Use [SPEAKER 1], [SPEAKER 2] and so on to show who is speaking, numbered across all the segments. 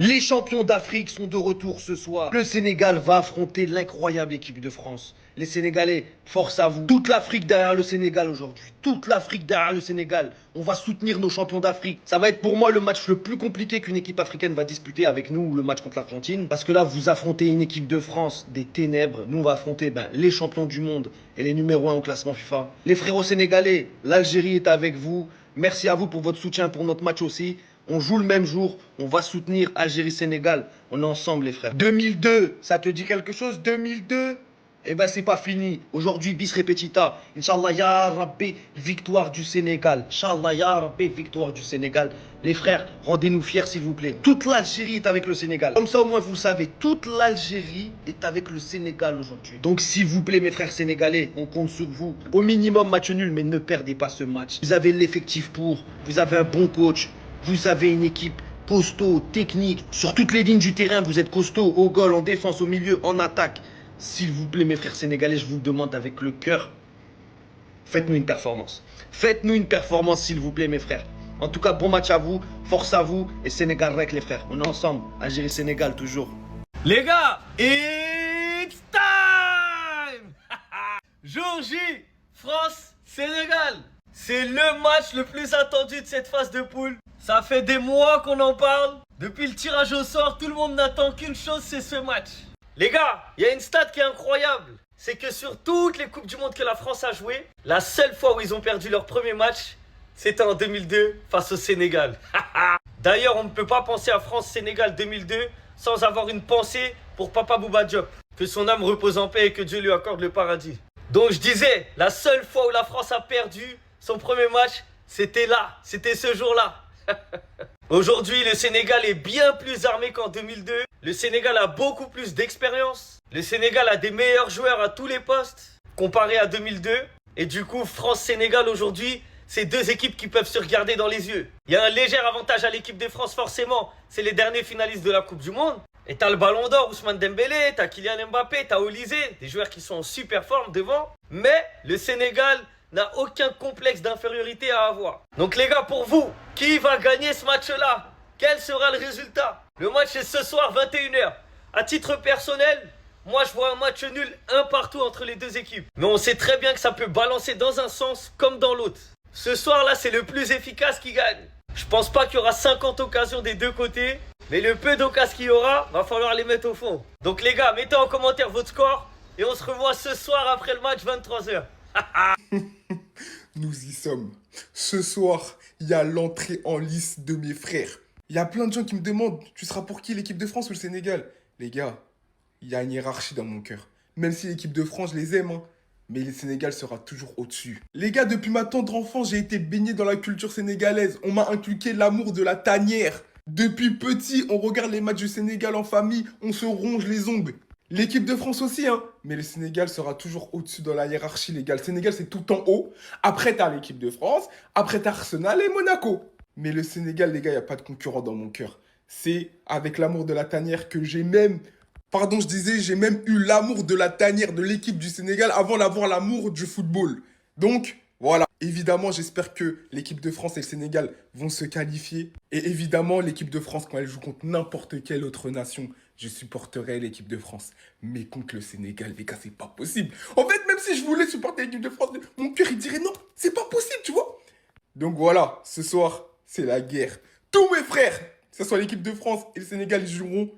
[SPEAKER 1] Les champions d'Afrique sont de retour ce soir. Le Sénégal va affronter l'incroyable équipe de France. Les Sénégalais, force à vous. Toute l'Afrique derrière le Sénégal aujourd'hui. Toute l'Afrique derrière le Sénégal. On va soutenir nos champions d'Afrique. Ça va être pour moi le match le plus compliqué qu'une équipe africaine va disputer avec nous, le match contre l'Argentine. Parce que là, vous affrontez une équipe de France des ténèbres. Nous, on va affronter les champions du monde et les numéros 1 au classement FIFA. Les frérots sénégalais, l'Algérie est avec vous. Merci à vous pour votre soutien pour notre match aussi. On joue le même jour, on va soutenir Algérie-Sénégal. On est ensemble les frères. 2002, ça te dit quelque chose 2002? Eh ben c'est pas fini. Aujourd'hui, bis repetita. Inch'Allah, ya Rabbi, victoire du Sénégal. Inch'Allah, ya Rabbi, victoire du Sénégal. Les frères, rendez-nous fiers s'il vous plaît. Toute l'Algérie est avec le Sénégal. Comme ça au moins vous le savez, toute l'Algérie est avec le Sénégal aujourd'hui. Donc s'il vous plaît mes frères sénégalais, on compte sur vous. Au minimum match nul, mais ne perdez pas ce match. Vous avez l'effectif pour, vous avez un bon coach. Vous avez une équipe costaud, technique. Sur toutes les lignes du terrain, vous êtes costaud. Au goal, en défense, au milieu, en attaque. S'il vous plaît, mes frères sénégalais, je vous le demande avec le cœur. Faites-nous une performance. Faites-nous une performance, s'il vous plaît, mes frères. En tout cas, bon match à vous. Force à vous. Et Sénégal rec, les frères. On est ensemble. Algérie-Sénégal, toujours.
[SPEAKER 2] Les gars, it's time. Jour J, France-Sénégal. C'est le match le plus attendu de cette phase de poule. Ça fait des mois qu'on en parle. Depuis le tirage au sort, tout le monde n'attend qu'une chose, c'est ce match. Les gars, il y a une stat qui est incroyable. C'est que sur toutes les Coupes du Monde que la France a jouées, la seule fois où ils ont perdu leur premier match, c'était en 2002 face au Sénégal. D'ailleurs, on ne peut pas penser à France-Sénégal 2002 sans avoir une pensée pour Papa Bouba Diop. Que son âme repose en paix et que Dieu lui accorde le paradis. Donc je disais, la seule fois où la France a perdu son premier match, c'était là, c'était ce jour-là. Aujourd'hui, le Sénégal est bien plus armé qu'en 2002. Le Sénégal a beaucoup plus d'expérience. Le Sénégal a des meilleurs joueurs à tous les postes comparé à 2002. Et du coup, France-Sénégal aujourd'hui, c'est deux équipes qui peuvent se regarder dans les yeux. Il y a un léger avantage à l'équipe de France forcément. C'est les derniers finalistes de la Coupe du Monde. Et t'as le Ballon d'Or, Ousmane Dembélé, t'as Kylian Mbappé, t'as Olysée. Des joueurs qui sont en super forme devant. Mais le Sénégal n'a aucun complexe d'infériorité à avoir. Donc les gars, pour vous, qui va gagner ce match-là? Quel sera le résultat? Le match est ce soir 21h. À titre personnel, moi je vois un match nul un partout entre les deux équipes. Mais on sait très bien que ça peut balancer dans un sens comme dans l'autre. Ce soir-là, c'est le plus efficace qui gagne. Je pense pas qu'il y aura 50 occasions des deux côtés. Mais le peu d'occasions qu'il y aura, va falloir les mettre au fond. Donc les gars, mettez en commentaire votre score. Et on se revoit ce soir après le match 23h.
[SPEAKER 3] Nous y sommes. Ce soir, il y a l'entrée en lice de mes frères. Il y a plein de gens qui me demandent, tu seras pour qui, l'équipe de France ou le Sénégal? Les gars, il y a une hiérarchie dans mon cœur. Même si l'équipe de France, je les aime, hein, mais le Sénégal sera toujours au-dessus. Les gars, depuis ma tendre enfance, j'ai été baigné dans la culture sénégalaise. On m'a inculqué l'amour de la tanière. Depuis petit, on regarde les matchs du Sénégal en famille, on se ronge les ongles. L'équipe de France aussi, hein. Mais le Sénégal sera toujours au-dessus dans la hiérarchie, les gars. Le Sénégal, c'est tout en haut. Après, t'as l'équipe de France. Après, t'as Arsenal et Monaco. Mais le Sénégal, les gars, il n'y a pas de concurrent dans mon cœur. C'est avec l'amour de la tanière que j'ai même... Pardon, je disais, j'ai même eu l'amour de la tanière de l'équipe du Sénégal avant d'avoir l'amour du football. Donc, voilà. Évidemment, j'espère que l'équipe de France et le Sénégal vont se qualifier. Et évidemment, l'équipe de France, quand elle joue contre n'importe quelle autre nation, je supporterai l'équipe de France. Mais contre le Sénégal, les gars, c'est pas possible. En fait, même si je voulais supporter l'équipe de France, mon cœur, il dirait non, c'est pas possible, tu vois. Donc voilà, ce soir, c'est la guerre. Tous mes frères, que ce soit l'équipe de France et le Sénégal, ils joueront.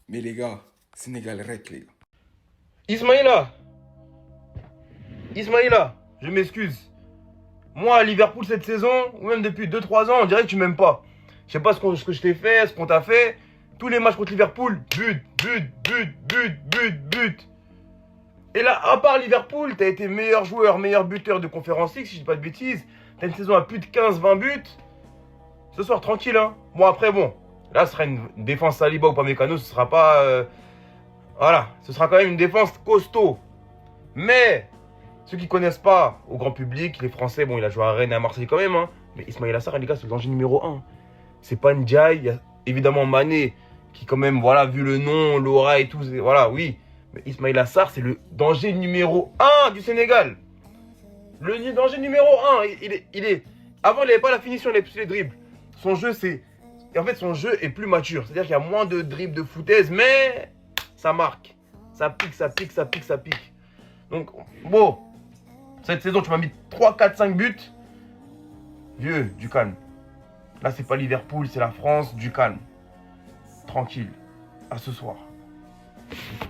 [SPEAKER 3] Mais les gars, Sénégal rec, les gars.
[SPEAKER 4] Ismaïla, je m'excuse. Moi, à Liverpool cette saison, ou même depuis 2-3 ans, on dirait que tu m'aimes pas. Je sais pas ce que je t'ai fait, ce qu'on t'a fait. Tous les matchs contre Liverpool, but. Et là, à part Liverpool, t'as été meilleur joueur, meilleur buteur de Conférence League, si je dis pas de bêtises. T'as une saison à plus de 15-20 buts. Ce soir, tranquille, hein. Bon, après, bon. Là, ce sera une défense Saliba ou Pamecano, ce sera pas... Voilà, ce sera quand même une défense costaud. Mais... Ceux qui connaissent pas, au grand public, les Français, bon, il a joué à Rennes et à Marseille quand même, hein. Mais Ismaïla Sarr, les gars, c'est le danger numéro 1. C'est pas Ndiaye, il y a évidemment Mané, qui quand même, voilà, vu le nom, l'aura et tout, voilà, oui. Mais Ismaïla Sarr, c'est le danger numéro 1 du Sénégal. Le danger numéro 1, il est... Avant, il n'avait pas la finition, il avait plus les dribbles. Son jeu, c'est Et en fait, son jeu est plus mature. C'est-à-dire qu'il y a moins de dribbles, de foutaise, mais ça marque. Ça pique, ça pique, ça pique, ça pique. Donc, bon, cette saison, tu m'as mis 3, 4, 5 buts. Vieux, du calme. Là, c'est pas Liverpool, c'est la France, du calme. Tranquille. À ce soir.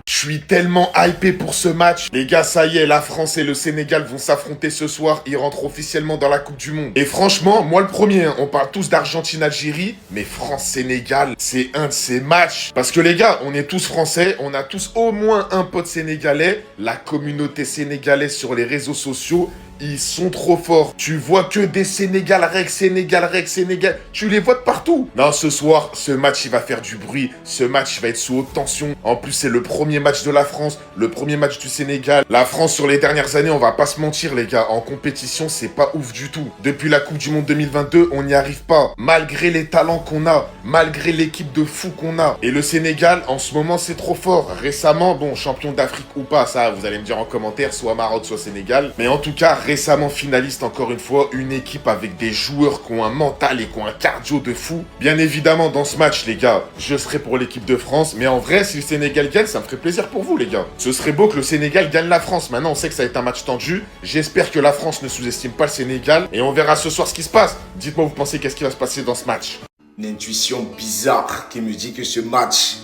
[SPEAKER 3] Je suis tellement hypé pour ce match. Les gars, ça y est, la France et le Sénégal vont s'affronter ce soir. Ils rentrent officiellement dans la Coupe du Monde. Et franchement, moi le premier, hein, on parle tous d'Argentine-Algérie, mais France-Sénégal, c'est un de ces matchs. Parce que les gars, on est tous français, on a tous au moins un pote sénégalais. La communauté sénégalaise sur les réseaux sociaux, ils sont trop forts. Tu vois que des Sénégal, Sénégal. Tu les vois de partout. Non, ce soir, ce match, il va faire du bruit. Ce match, il va être sous haute tension. En plus, c'est le premier match de la France, le premier match du Sénégal. La France, sur les dernières années, on va pas se mentir, les gars. En compétition, c'est pas ouf du tout. Depuis la Coupe du Monde 2022, on n'y arrive pas. Malgré les talents qu'on a, malgré l'équipe de fous qu'on a. Et le Sénégal, en ce moment, c'est trop fort. Récemment, bon, champion d'Afrique ou pas, ça, vous allez me dire en commentaire, soit Maroc, soit Sénégal. Mais en tout cas, récemment finaliste encore une fois, une équipe avec des joueurs qui ont un mental et qui ont un cardio de fou. Bien évidemment, dans ce match, les gars, je serai pour l'équipe de France, mais en vrai, si le Sénégal gagne, ça me ferait plaisir pour vous, les gars. Ce serait beau que le Sénégal gagne la France. Maintenant, on sait que ça va être un match tendu. J'espère que la France ne sous-estime pas le Sénégal, et on verra ce soir ce qui se passe. Dites-moi, vous pensez qu'est-ce qui va se passer dans ce match?
[SPEAKER 5] Une intuition bizarre qui me dit que ce match...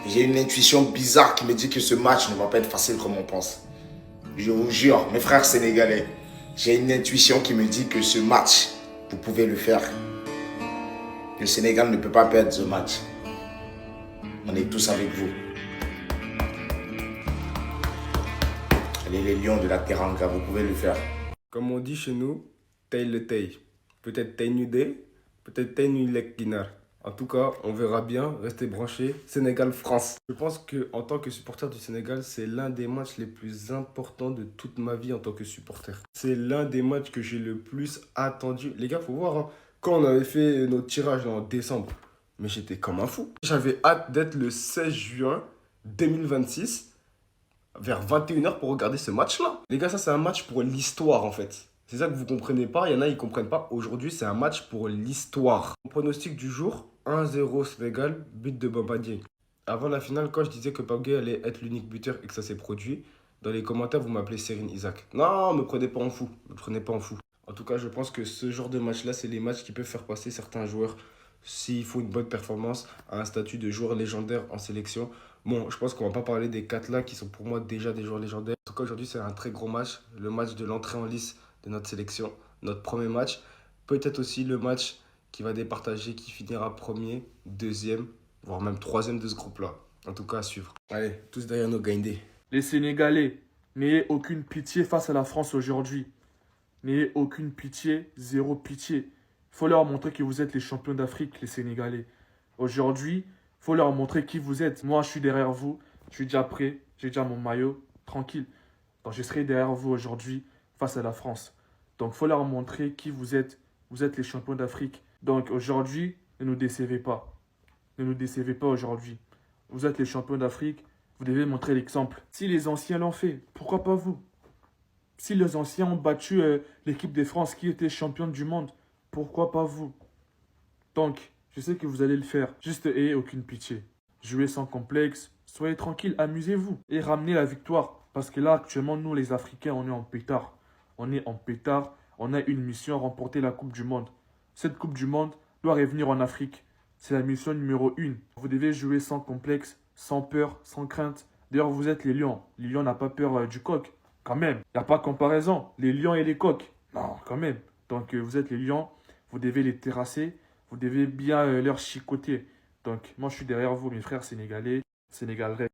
[SPEAKER 5] J'ai une intuition bizarre qui me dit que ce match ne va pas être facile comme on pense. Je vous jure, mes frères sénégalais, j'ai une intuition qui me dit que ce match, vous pouvez le faire. Le Sénégal ne peut pas perdre ce match. On est tous avec vous. Allez les lions de la Teranga, vous pouvez le faire.
[SPEAKER 6] Comme on dit chez nous, taille le taille. Peut-être taille nudé, peut-être taille nulek guinar. En tout cas, on verra bien. Restez branchés. Sénégal-France. Je pense qu'en tant que supporter du Sénégal, c'est l'un des matchs les plus importants de toute ma vie en tant que supporter. C'est l'un des matchs que j'ai le plus attendu. Les gars, faut voir, hein, quand on avait fait notre tirage en décembre, mais j'étais comme un fou. J'avais hâte d'être le 16 juin 2026 vers 21h pour regarder ce match-là. Les gars, ça c'est un match pour l'histoire en fait. C'est ça que vous comprenez pas, il y en a ils comprennent pas. Aujourd'hui, c'est un match pour l'histoire. Mon pronostic du jour, 1-0 Sénégal, but de Bamba Dieng. Avant la finale, quand je disais que Pape Gueye allait être l'unique buteur et que ça s'est produit, dans les commentaires, vous m'appelez Serine Isaac. Non, me prenez pas en fou, me prenez pas en fou. En tout cas, je pense que ce genre de match-là, c'est les matchs qui peuvent faire passer certains joueurs, s'il faut une bonne performance, à un statut de joueur légendaire en sélection. Bon, je pense qu'on va pas parler des 4 là qui sont pour moi déjà des joueurs légendaires. En tout cas, aujourd'hui, c'est un très gros match. Le match de l'entrée en lice de notre sélection, notre premier match. Peut-être aussi le match qui va départager, qui finira premier, deuxième, voire même troisième de ce groupe-là. En tout cas, à suivre. Allez, tous derrière nos Gaindés.
[SPEAKER 7] Les Sénégalais, n'ayez aucune pitié face à la France aujourd'hui. N'ayez aucune pitié, zéro pitié. Il faut leur montrer que vous êtes les champions d'Afrique, les Sénégalais. Aujourd'hui, il faut leur montrer qui vous êtes. Moi, je suis derrière vous. Je suis déjà prêt. J'ai déjà mon maillot. Tranquille. Donc, je serai derrière vous aujourd'hui face à la France. Donc, il faut leur montrer qui vous êtes. Vous êtes les champions d'Afrique. Donc, aujourd'hui, ne nous décevez pas. Ne nous décevez pas aujourd'hui. Vous êtes les champions d'Afrique. Vous devez montrer l'exemple. Si les anciens l'ont fait, pourquoi pas vous? Si les anciens ont battu l'équipe de France qui était championne du monde, pourquoi pas vous? Donc, je sais que vous allez le faire. Juste ayez aucune pitié. Jouez sans complexe. Soyez tranquille, amusez-vous. Et ramenez la victoire. Parce que là, actuellement, nous, les Africains, on est en pétard. On est en pétard. On a une mission, remporter la Coupe du Monde. Cette Coupe du Monde doit revenir en Afrique. C'est la mission numéro 1. Vous devez jouer sans complexe, sans peur, sans crainte. D'ailleurs, vous êtes les lions. Les lions n'ont pas peur du coq. Quand même. Il n'y a pas comparaison. Les lions et les coqs. Non, quand même. Donc, vous êtes les lions. Vous devez les terrasser. Vous devez bien leur chicoter. Donc, moi, je suis derrière vous, mes frères sénégalais. Sénégal rêve.